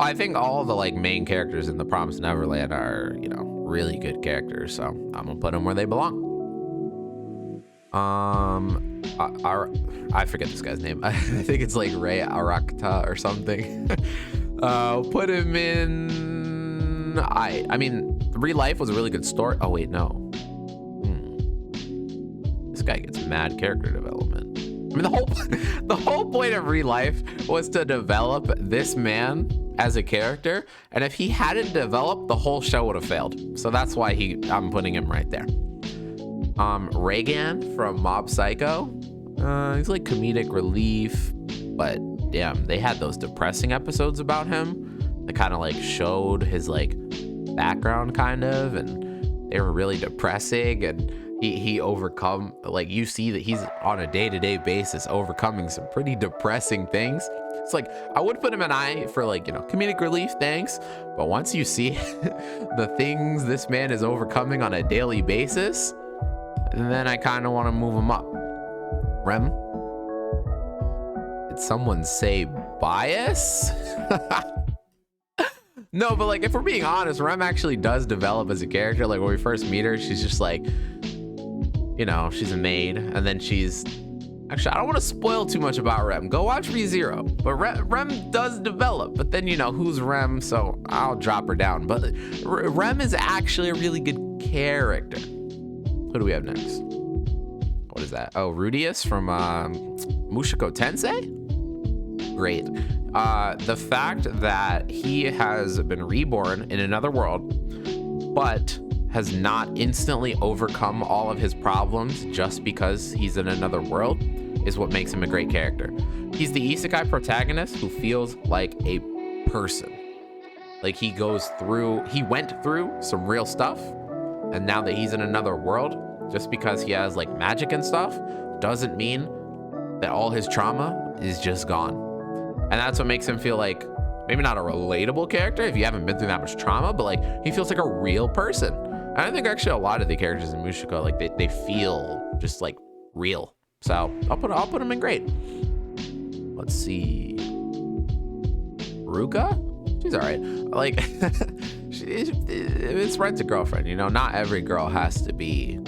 I think all the like main characters in the Promised Neverland are, you know, really good characters. So I'm gonna put them where they belong. I forget this guy's name. I think it's like Ray Arakta or something. Put him in. I mean, Real Life was a really good story. Oh wait, no. This guy gets mad character development. I mean, the whole point of Real Life was to develop this man as a character, and if he hadn't developed, the whole show would have failed. So that's why I'm putting him right there. Reigan from Mob Psycho. He's like comedic relief, but damn, they had those depressing episodes about him that kind of like showed his like background kind of, and they were really depressing, and he overcome, like, you see that he's on a day-to-day basis overcoming some pretty depressing things. It's like, I would put him an eye for, like, you know, comedic relief, thanks, but once you see the things this man is overcoming on a daily basis, then I kind of want to move him up. Rem? Did someone say bias? No, but like, if we're being honest, Rem actually does develop as a character. Like when we first meet her, she's just like, you know, she's a maid, and then she's, actually, I don't want to spoil too much about Rem. Go watch ReZero. But Rem does develop, but then, you know, who's Rem? So I'll drop her down. But Rem is actually a really good character. Who do we have next? What is that? Oh, Rudius from Mushoku Tensei? Great. The fact that he has been reborn in another world, but has not instantly overcome all of his problems just because he's in another world is what makes him a great character. He's the isekai protagonist who feels like a person. Like he went through some real stuff, and now that he's in another world, just because he has like magic and stuff, doesn't mean that all his trauma is just gone. And that's what makes him feel like, maybe not a relatable character if you haven't been through that much trauma, but like he feels like a real person. And I think actually a lot of the characters in Mushoku, like they feel just like real. So I'll put him in great. Let's see. Ruka? She's all right. Like, it's Red's a girlfriend, you know, not every girl has to be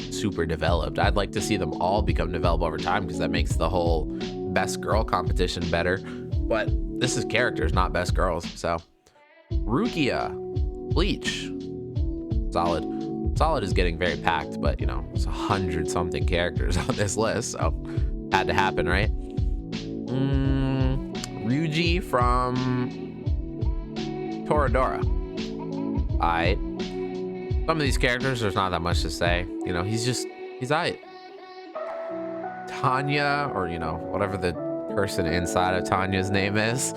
super developed. I'd like to see them all become developed over time because that makes the whole best girl competition better. But this is characters, not best girls. So Rukia, Bleach, solid is getting very packed, but you know, it's 100 something characters on this list, so had to happen, right? Ryuji from Toradora. Alright. Some of these characters, there's not that much to say. You know, he's alright. Tanya, or you know, whatever the person inside of Tanya's name is.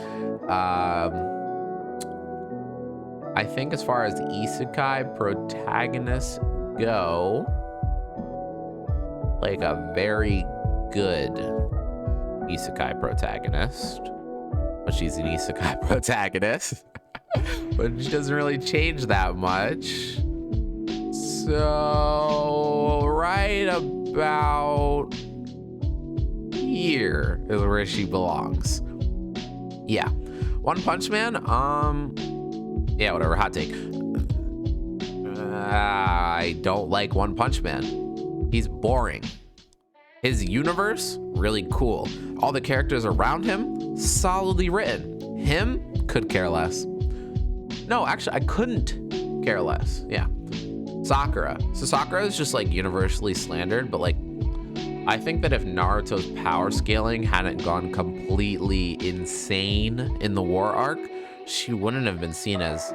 I think as far as isekai protagonists go, like a very good isekai protagonist, but she's an isekai protagonist, but she doesn't really change that much. So right about here is where she belongs. Yeah. One Punch Man, yeah, whatever, hot take. I don't like One Punch Man. He's boring. His universe, really cool. All the characters around him, solidly written. Him, could care less. No, actually, I couldn't care less. Yeah. Sakura. So Sakura is just like universally slandered, but like, I think that if Naruto's power scaling hadn't gone completely insane in the war arc, she wouldn't have been seen as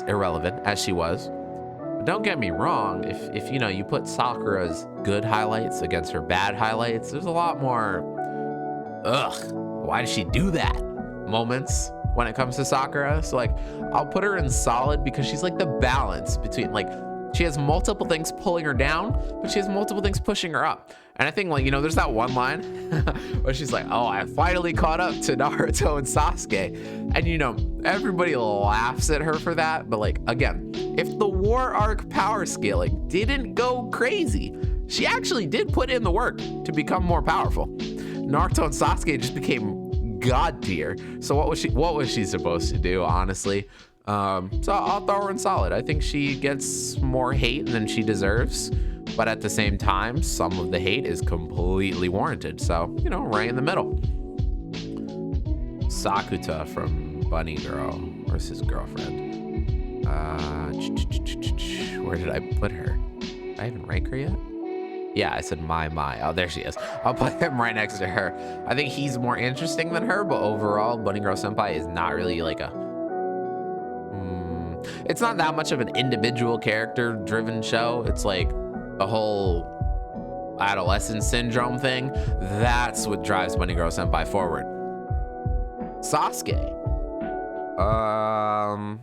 irrelevant as she was. But don't get me wrong, if you know, you put Sakura's good highlights against her bad highlights, there's a lot more, why did she do that moments when it comes to Sakura. So like, I'll put her in solid because she's like the balance between, like, she has multiple things pulling her down, but she has multiple things pushing her up. And I think, like, you know, there's that one line where she's like, oh, I finally caught up to Naruto and Sasuke. And, you know, everybody laughs at her for that. But, like, again, if the war arc power scaling didn't go crazy, she actually did put in the work to become more powerful. Naruto and Sasuke just became god tier. So what was she supposed to do, honestly? So I'll throw her in solid. I think she gets more hate than she deserves, but at the same time, some of the hate is completely warranted. So, you know, right in the middle. Sakuta from Bunny Girl versus Girlfriend. Where did I put her? Did I even rank her yet? Yeah, I said my. Oh, there she is. I'll put him right next to her. I think he's more interesting than her, but overall, Bunny Girl Senpai is not really like a... It's not that much of an individual character-driven show. It's like the whole adolescent syndrome thing. That's what drives Bunny Girl Senpai forward. Sasuke. I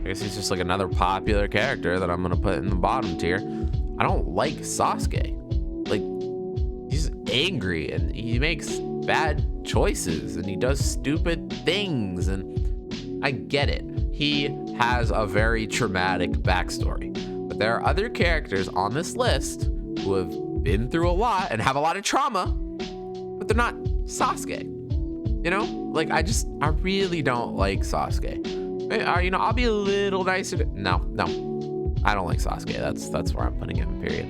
guess he's just like another popular character that I'm gonna put in the bottom tier. I don't like Sasuke. Like, he's angry and he makes bad choices and he does stupid things, and I get it. He has a very traumatic backstory, but there are other characters on this list who have been through a lot and have a lot of trauma, but they're not Sasuke. You know, like I really don't like Sasuke. You know, I'll be a little nicer. No, I don't like Sasuke. That's where I'm putting him, period.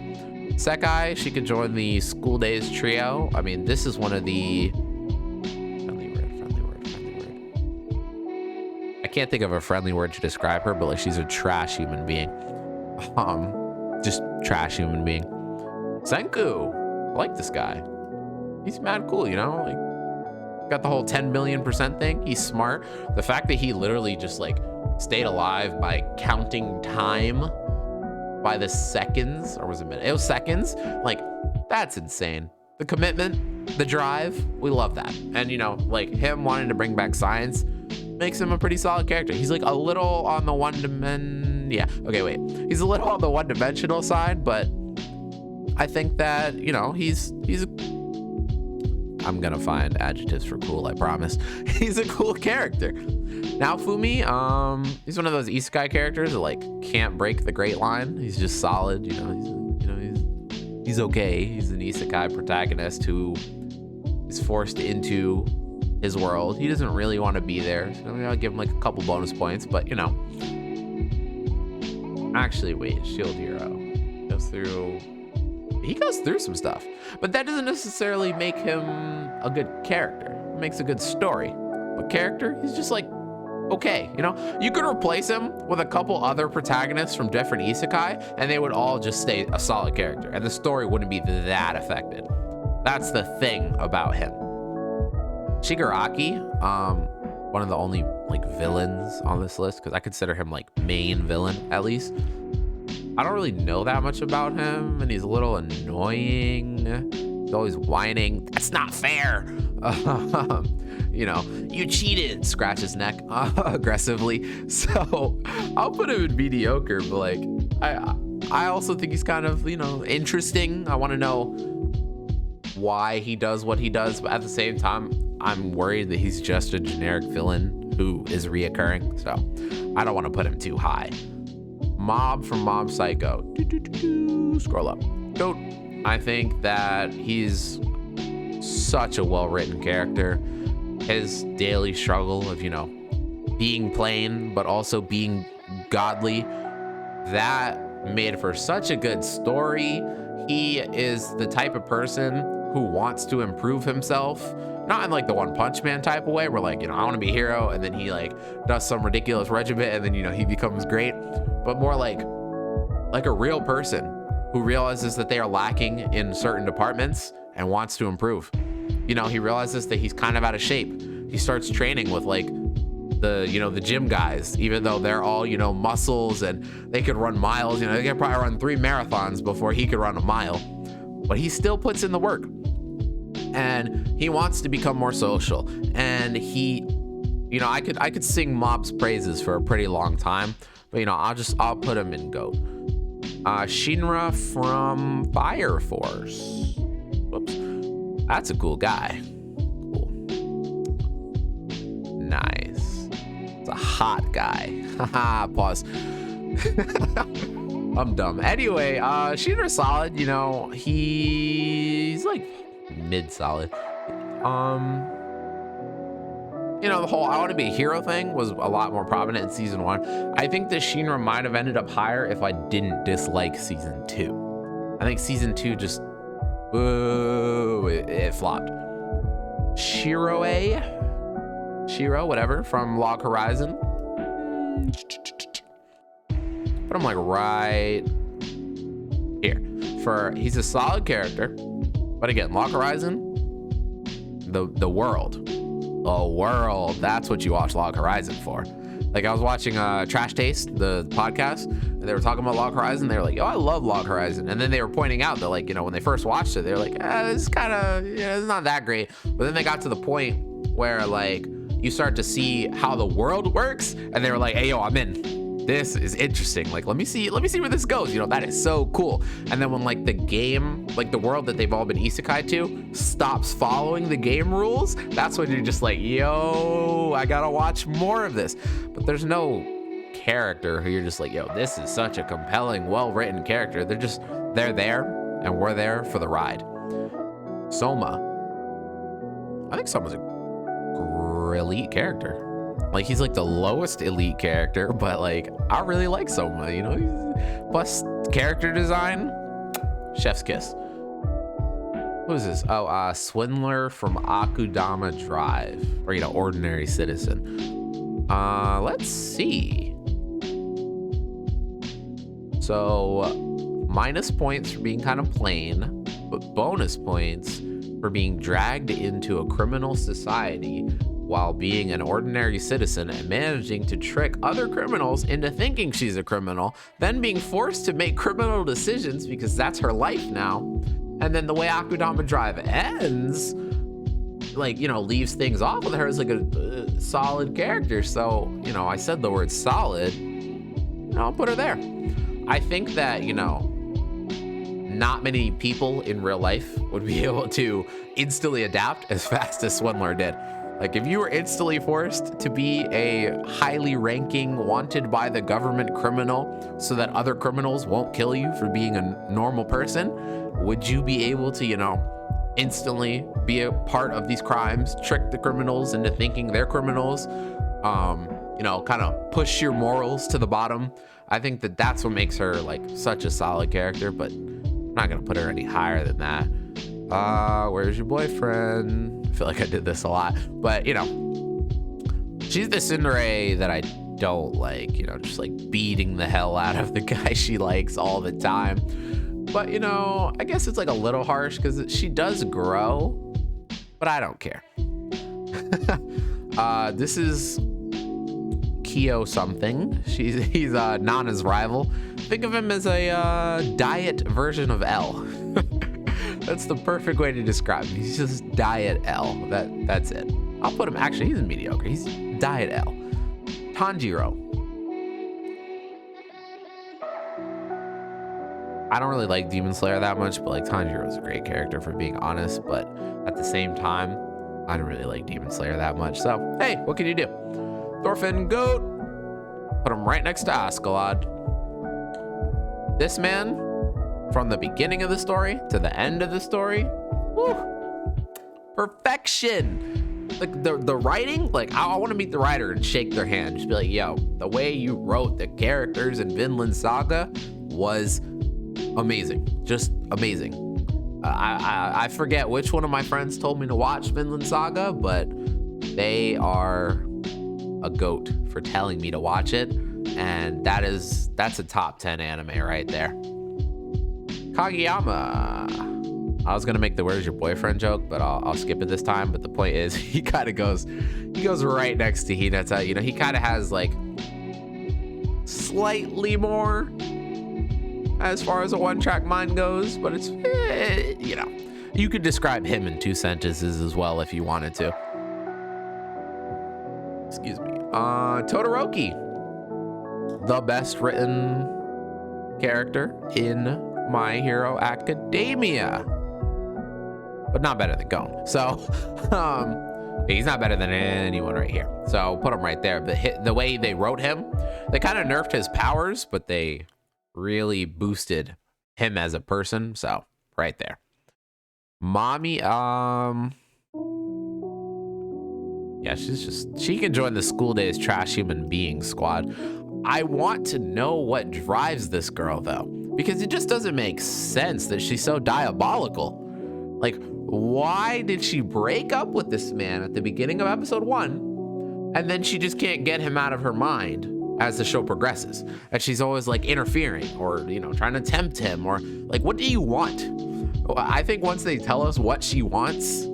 Sekai, she could join the School Days trio. I mean, this is one of the friendly word. I can't think of a friendly word to describe her, but like she's a trash human being. Just trash human being. Senku, I like this guy. He's mad cool, you know, like got the whole 10 million% thing. He's smart. The fact that he literally just like stayed alive by counting time by the seconds, or was it minutes? It was seconds. Like, that's insane. The commitment, the drive, we love that. And you know, like him wanting to bring back science makes him a pretty solid character. He's like a little on the he's a little on the one-dimensional side, but I think that, you know, I'm gonna find adjectives for cool, I promise. He's a cool character. Now Fumi, he's one of those isekai characters that like can't break the great line. He's just solid, you know, he's okay. He's an isekai protagonist who is forced into his world. He doesn't really want to be there, so I'll give him like a couple bonus points, but you know. Actually, wait, Shield Hero he goes through some stuff, but that doesn't necessarily make him a good character. It makes a good story. But character, he's just like, okay, you know? You could replace him with a couple other protagonists from different isekai, and they would all just stay a solid character, and the story wouldn't be that affected. That's the thing about him. Shigaraki, one of the only like villains on this list, because I consider him like main villain, at least. I don't really know that much about him, and he's a little annoying. He's always whining. That's not fair. You know, you cheated. Scratch his neck aggressively. So I'll put him in mediocre, but like I also think he's kind of, you know, interesting. I want to know why he does what he does, but at the same time, I'm worried that he's just a generic villain who is reoccurring. So I don't want to put him too high. Mob from Mob Psycho. Scroll up. Goat. I think that he's such a well-written character. His daily struggle of, you know, being plain, but also being godly, that made for such a good story. He is the type of person who wants to improve himself. Not in like the One Punch Man type of way where like, you know, I want to be a hero, and then he like does some ridiculous regimen and then, you know, he becomes great, but more like a real person who realizes that they are lacking in certain departments and wants to improve. You know, he realizes that he's kind of out of shape. He starts training with like the gym guys, even though they're all, you know, muscles and they could run miles. You know, they could probably run 3 marathons before he could run a mile, but he still puts in the work. And he wants to become more social, and he, you know, I could sing Mob's praises for a pretty long time, but you know, I'll put him in GOAT. Shinra from Fire Force. Whoops, that's a cool guy. Cool, nice. It's a hot guy. Haha. Pause. I'm dumb. Anyway, Shinra's solid. You know, he's like mid-solid. you know, the whole I want to be a hero thing was a lot more prominent in season 1. I think the Shinra might have ended up higher if I didn't dislike season 2. I think season 2 just, boo, it flopped. Shiro, whatever, from Log Horizon. But I'm like right here. He's a solid character. But again, Log Horizon, the world. The world. That's what you watch Log Horizon for. Like I was watching Trash Taste, the podcast, and they were talking about Log Horizon. They were like, "Oh, I love Log Horizon." And then they were pointing out that, like, you know, when they first watched it, they were like, "This is kind of, it's not that great." But then they got to the point where, like, you start to see how the world works, and they were like, "Hey, yo, I'm in. This is interesting. Like, let me see where this goes. You know, that is so cool." And then when, like, the game, like the world that they've all been isekai to, stops following the game rules, that's when you're just like, yo, I gotta watch more of this. But there's no character who you're just like, yo, this is such a compelling, well-written character. They're there, and we're there for the ride. Soma. I think Soma's a elite character. Like, he's like the lowest elite character, but like, I really like Soma, you know? Plus character design, chef's kiss. Who is this? Oh, Swindler from Akudama Drive, or, you know, Ordinary Citizen. Let's see. So minus points for being kind of plain, but bonus points for being dragged into a criminal society while being an ordinary citizen and managing to trick other criminals into thinking she's a criminal, then being forced to make criminal decisions because that's her life now. And then the way Akudama Drive ends, like, you know, leaves things off with her as like a solid character. So, you know, I said the word solid, you know, I'll put her there. I think that, you know, not many people in real life would be able to instantly adapt as fast as Swindler did. Like, if you were instantly forced to be a highly ranking, wanted by the government criminal so that other criminals won't kill you for being a normal person, would you be able to, you know, instantly be a part of these crimes, trick the criminals into thinking they're criminals, you know, kind of push your morals to the bottom? I think that that's what makes her, like, such a solid character, but I'm not going to put her any higher than that. Where's your boyfriend? I feel like I did this a lot, but, you know, she's the tsundere that I don't like, you know, just like beating the hell out of the guy she likes all the time. But, you know, I guess it's like a little harsh because she does grow, but I don't care. This is Kyo something. He's Nana's rival. Think of him as a diet version of L. That's the perfect way to describe him. He's just Diet L. That's it. I'll put him, actually, he's mediocre. He's Diet L. Tanjiro. I don't really like Demon Slayer that much, but like Tanjiro is a great character, for being honest. But at the same time, I don't really like Demon Slayer that much. So, hey, what can you do? Thorfinn Goat. Put him right next to Askeladd. This man, from the beginning of the story to the end of the story, woo, perfection. Like the writing, like I want to meet the writer and shake their hand, just be like, yo, the way you wrote the characters in Vinland Saga was amazing, just amazing. I forget which one of my friends told me to watch Vinland Saga, but they are a goat for telling me to watch it, and that's a top 10 anime right there. Kagiyama. I was gonna make the "Where's your boyfriend" joke, but I'll skip it this time. But the point is, he kind of goes right next to Hinata. You know, he kind of has like slightly more as far as a one-track mind goes, but it's you know, you could describe him in 2 sentences as well if you wanted to. Excuse me. Todoroki, the best written character in My Hero Academia, but not better than Gon. So he's not better than anyone right here, so put him right there. But the way they wrote him, they kind of nerfed his powers, but they really boosted him as a person, so right there. Mommy, Yeah, she can join the School Days Trash Human Being squad. I want to know what drives this girl, though, because it just doesn't make sense that she's so diabolical. Like, why did she break up with this man at the beginning of episode 1, and then she just can't get him out of her mind as the show progresses? And she's always like interfering or, you know, trying to tempt him, or like, what do you want? I think once they tell us what she wants,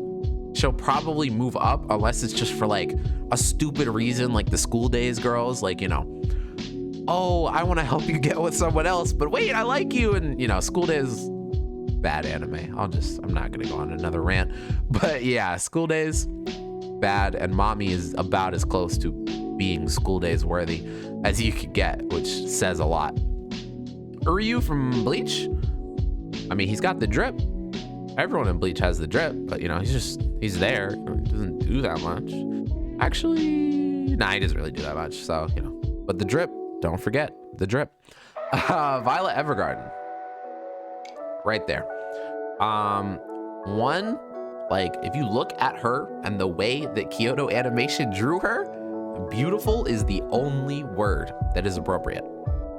she'll probably move up, unless it's just for like a stupid reason, like the School Days girls, like, you know, oh, I want to help you get with someone else, but wait, I like you. And, you know, School Days, bad anime. I'm not going to go on another rant, but yeah, School Days, bad. And Mommy is about as close to being School Days worthy as you could get, which says a lot. Uryu from Bleach, I mean, he's got the drip. Everyone in Bleach has the drip, but, you know, he's there. He doesn't do that much. Actually, nah, he doesn't really do that much. So, you know, but the drip, don't forget the drip. Violet Evergarden, right there. One, like, if you look at her and the way that Kyoto Animation drew her, beautiful is the only word that is appropriate,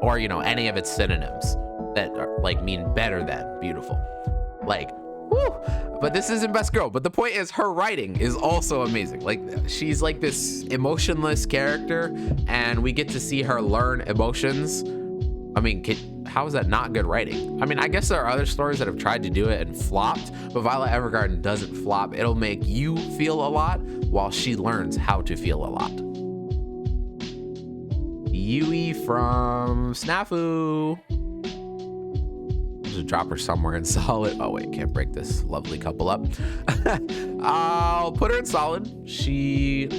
or, you know, any of its synonyms that are, like, mean better than beautiful. Like, woo. But this isn't best girl. But the point is, her writing is also amazing. Like, she's like this emotionless character, and we get to see her learn emotions. I mean, how is that not good writing? I mean, I guess there are other stories that have tried to do it and flopped, but Violet Evergarden doesn't flop. It'll make you feel a lot while she learns how to feel a lot. Yui from Snafu. Just drop her somewhere in solid. Oh wait, can't break this lovely couple up. I'll put her in solid. She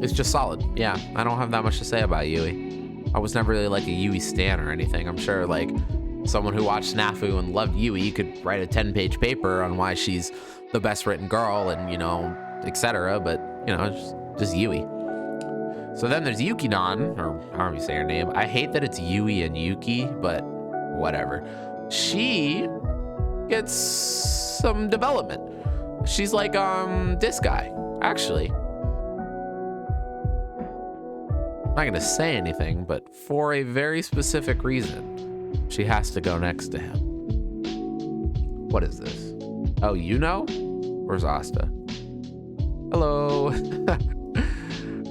is just solid. Yeah, I don't have that much to say about Yui. I was never really like a Yui stan or anything. I'm sure like someone who watched Snafu and loved Yui could write a 10-page paper on why she's the best written girl and, you know, etc. But, you know, just Yui. So then there's Yukinon, or however you say her name. I hate that it's Yui and Yuki, but whatever. She gets some development. She's like this guy, actually. I'm not gonna say anything, but for a very specific reason, she has to go next to him. What is this? Oh, you know? Where's Asta? Hello.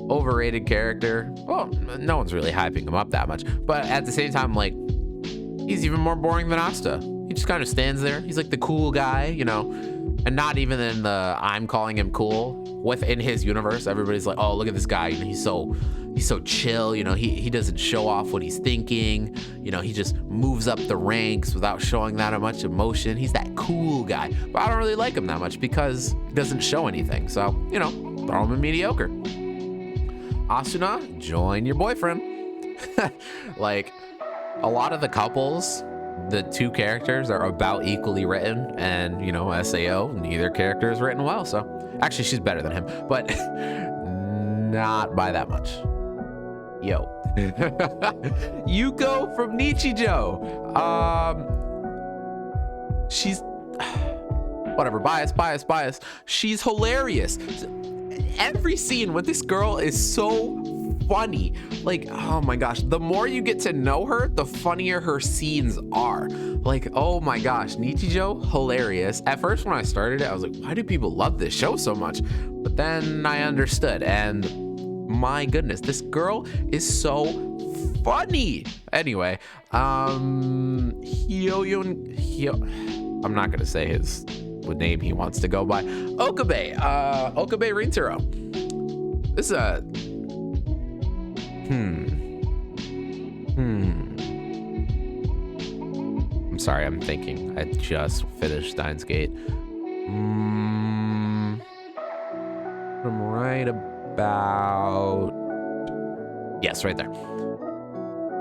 Overrated character. Well, no one's really hyping him up that much, but at the same time, like, he's even more boring than Asta. He just kind of stands there. He's like the cool guy, you know, and not even in the I'm calling him cool. Within his universe, everybody's like, oh, look at this guy. You know, he's so chill. You know, he doesn't show off what he's thinking. You know, he just moves up the ranks without showing that much emotion. He's that cool guy. But I don't really like him that much because he doesn't show anything. So, you know, throw him in mediocre. Asuna, join your boyfriend. Like, a lot of the couples, the two characters are about equally written, and, you know, SAO, neither character is written well. So actually she's better than him, but not by that much. Yo. Yuko from Nichijou. She's whatever, bias. She's hilarious. Every scene with this girl is so funny. Like, oh my gosh, the more you get to know her, the funnier her scenes are. Like, oh my gosh, Nichijou, hilarious. At first when I started it, I was like, why do people love this show so much? But then I understood, and my goodness, this girl is so funny. Anyway, I'm not gonna say what name he wants to go by. Okabe Rincero. This is a I'm sorry, I'm thinking. I just finished Steins Gate. I'm right about... Yes, right there.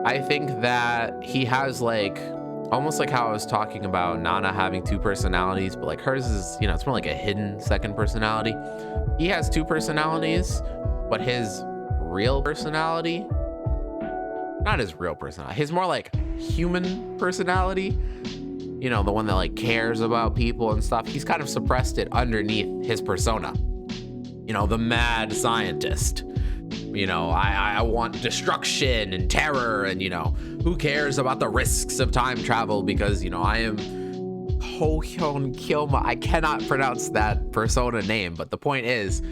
I think that he has, like, almost like how I was talking about Nana having two personalities, but like hers is, you know, it's more like a hidden second personality. He has two personalities, but his real personality, not his real personality, his more like human personality, you know, the one that like cares about people and stuff, he's kind of suppressed it underneath his persona. you know, the mad scientist. You know, I want destruction and terror, and, you know, who cares about the risks of time travel because, you know, I am Hohyun Kyoma. I cannot pronounce that persona name, but the point is,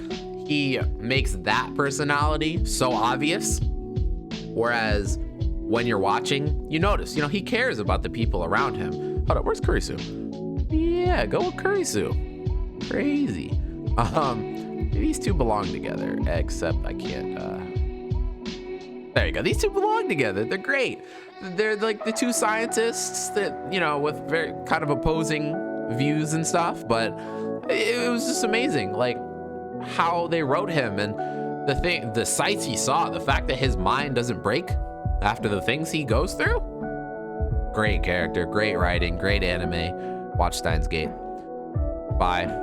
he makes that personality so obvious, whereas when you're watching, you notice, you know, he cares about the people around him. Hold up, where's Kurisu? Yeah, go with Kurisu. Crazy. These two belong together, except I can't, there you go. These two belong together. They're great. They're like the two scientists that, you know, with very kind of opposing views and stuff, but it was just amazing. Like how they wrote him and the sights he saw, the fact that his mind doesn't break after the things he goes through. Great character, great writing, great anime. Watch Steins Gate. Bye.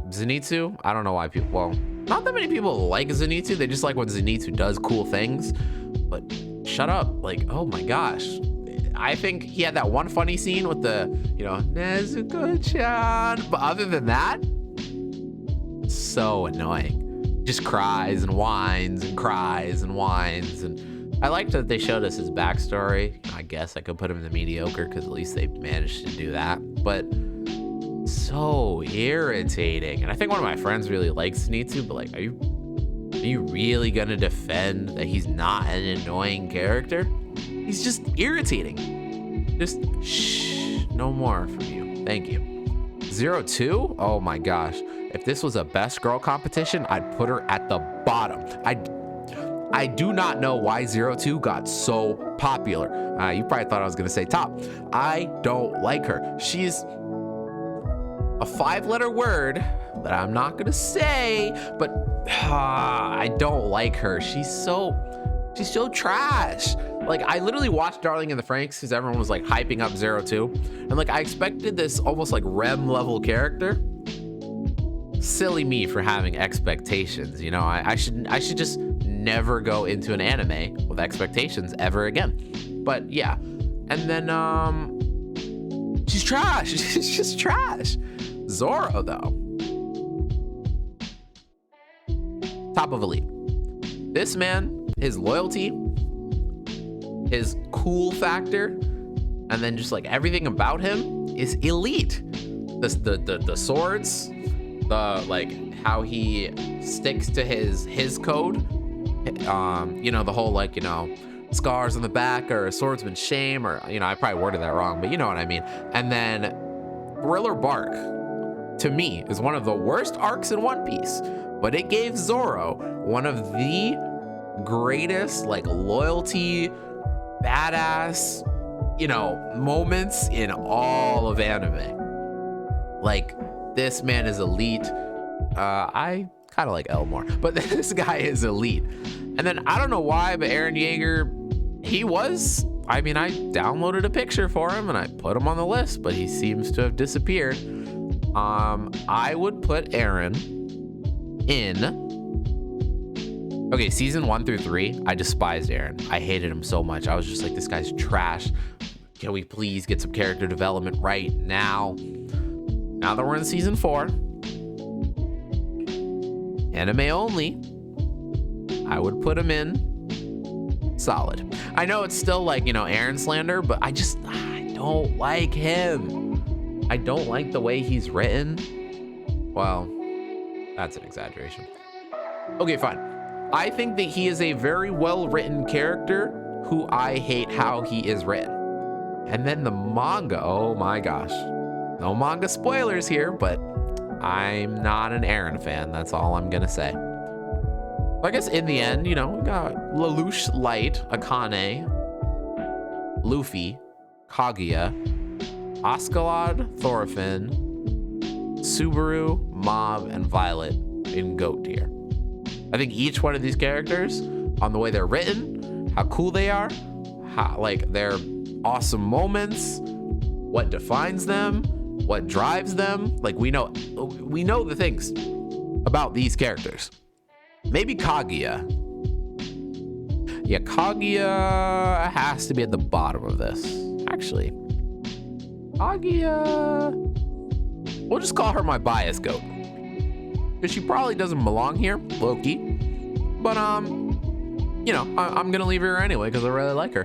Zunitsu, I don't know why people, well, not that many people like Zunitsu. They just like when Zunitsu does cool things, but shut up. Like, oh my gosh. I think he had that one funny scene with the, you know, Nezuko-chan, but other than that, so annoying. Just cries and whines and cries and whines. And I liked that they showed us his backstory. I guess I could put him in the mediocre because at least they managed to do that, but so irritating. And I think one of my friends really likes Zenitsu, but like, are you really gonna defend that he's not an annoying character? He's just irritating. Just shh, no more from you. Thank you. 02? Oh my gosh. If this was a best girl competition, I'd put her at the bottom. I do not know why 02 got so popular. You probably thought I was gonna say top. I don't like her. She's a 5-letter word that I'm not gonna say, but I don't like her. She's so trash. Like, I literally watched Darling in the Franxx because everyone was like hyping up 02, and like I expected this almost like Rem level character. Silly me for having expectations, you know. I should just never go into an anime with expectations ever again. But yeah, and then she's trash. She's just trash. Zoro though, top of elite. This man, his loyalty, his cool factor, and then just like everything about him is elite. The swords, the like how he sticks to his code, you know, the whole like, you know, scars on the back or a swordsman's shame, or, you know, I probably worded that wrong, but you know what I mean. And then Thriller Bark, to me, is one of the worst arcs in One Piece, but it gave Zoro one of the greatest like loyalty, badass, you know, moments in all of anime. Like, this man is elite. I kind of like Elmore, but this guy is elite. And then I don't know why, but Eren Yeager, he was, I mean, I downloaded a picture for him and I put him on the list, but he seems to have disappeared. I would put Eren in, okay, season 1 through 3, I despised Eren. I hated him so much. I was just like, this guy's trash. Can we please get some character development right now? Now that we're in season 4, anime only, I would put him in solid. I know it's still like, you know, Eren slander, but I don't like him. I don't like the way he's written. Well, that's an exaggeration. Okay, fine. I think that he is a very well-written character who I hate how he is written. And then the manga, oh my gosh. No manga spoilers here, but I'm not an Eren fan. That's all I'm gonna say. I guess in the end, you know, we got Lelouch, Light, Akane, Luffy, Kaguya, Askeladd, Thorfinn, Subaru, Mob, and Violet in GOAT tier. I think each one of these characters, on the way they're written, how cool they are, how, like, their awesome moments, what defines them, what drives them. Like, we know the things about these characters. Maybe Kaguya. Yeah, Kaguya has to be at the bottom of this. Actually, Kaguya, we'll just call her my bias goat. because she probably doesn't belong here, low-key. But, you know, I'm going to leave her anyway because I really like her.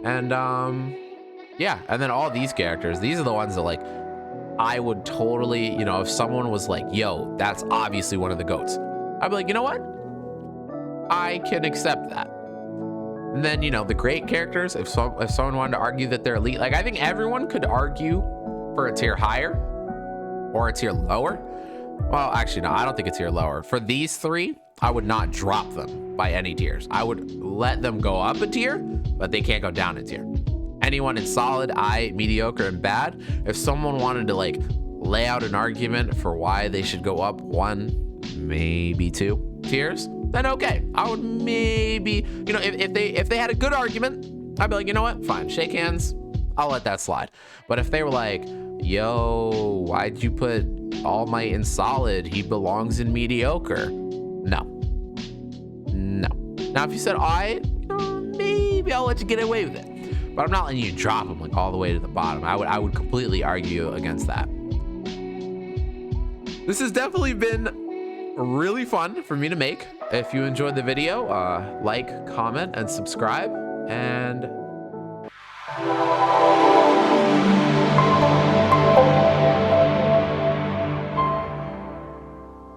And, yeah. And then all these characters, these are the ones that, like, I would totally, you know, if someone was like, yo, that's obviously one of the GOATs, I'd be like, you know what? I can accept that. And then, you know, the great characters, if someone wanted to argue that they're elite, like, I think everyone could argue for a tier higher or a tier lower. Well, actually, no, I don't think a tier lower. For these three, I would not drop them by any tiers. I would let them go up a tier, but they can't go down a tier. Anyone in solid, I, mediocre, and bad, if someone wanted to, like, lay out an argument for why they should go up 1, maybe 2 tiers, then okay. I would maybe, you know, if they had a good argument, I'd be like, you know what? Fine, shake hands. I'll let that slide. But if they were like, yo, why'd you put All Might in solid? He belongs in mediocre. No. Now, if you said, maybe I'll let you get away with it. But I'm not letting you drop them like all the way to the bottom. I would completely argue against that. This has definitely been really fun for me to make. If you enjoyed the video, like, comment, and subscribe. And